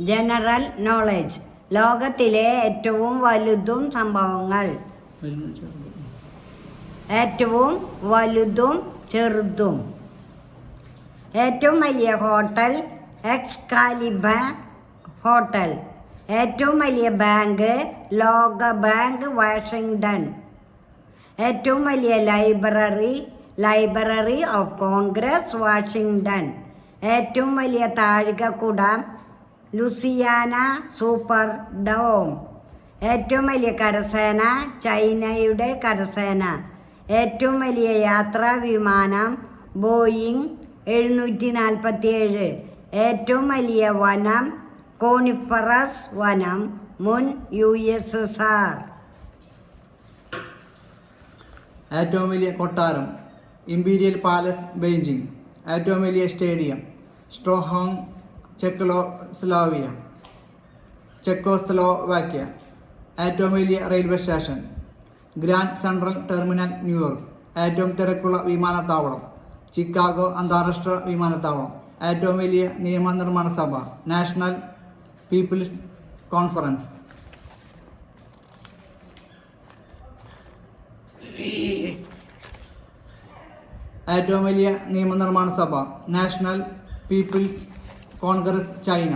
General knowledge. ലോകത്തിലെ ഏറ്റവും വലുതും സംഭവങ്ങൾ. ഏറ്റവും വലുതും ചെറുതും. ഏറ്റവും വലിയ ഹോട്ടൽ എക്സ്കാലിബർ ഹോട്ടൽ. ഏറ്റവും വലിയ ബാങ്ക് ലോക ബാങ്ക് വാഷിംഗ്ടൺ. ഏറ്റവും വലിയ ലൈബ്രറി ഓഫ് കോൺഗ്രസ് വാഷിംഗ്ടൺ. ഏറ്റവും വലിയ താഴികക്കുടം ലുസിയാന സൂപ്പർ ഡോം. ഏറ്റവും വലിയ കരസേന ചൈനയുടെ കരസേന. ഏറ്റവും വലിയ യാത്രാ വിമാനം ബോയിങ് 747. ഏറ്റവും വലിയ വനം കോണിഫറസ് വനം മുൻ USSR. ഏറ്റവും വലിയ കൊട്ടാരം ഇംപീരിയൽ പാലസ് ബെയ്ജിംഗ്. ഏറ്റവും വലിയ സ്റ്റേഡിയം സ്റ്റോക്ക്ഹോം ചെക്കോസ്ലോവാക്യ. ഏറ്റവും വലിയ railway station grand central terminal New York. ഏറ്റവും തിരക്കുള്ള വിമാനത്താവളം ചിക്കാഗോ അന്താരാഷ്ട്ര വിമാനത്താവളം. ഏറ്റവും വലിയ നിയമനിർമ്മാണ സഭ നാഷണൽ പീപ്പിൾസ് കോൺഫറൻസ്. ഏറ്റവും വലിയ നിയമനിർമ്മാണ സഭ നാഷണൽ പീപ്പിൾസ് കോൺഗ്രസ് ചൈന.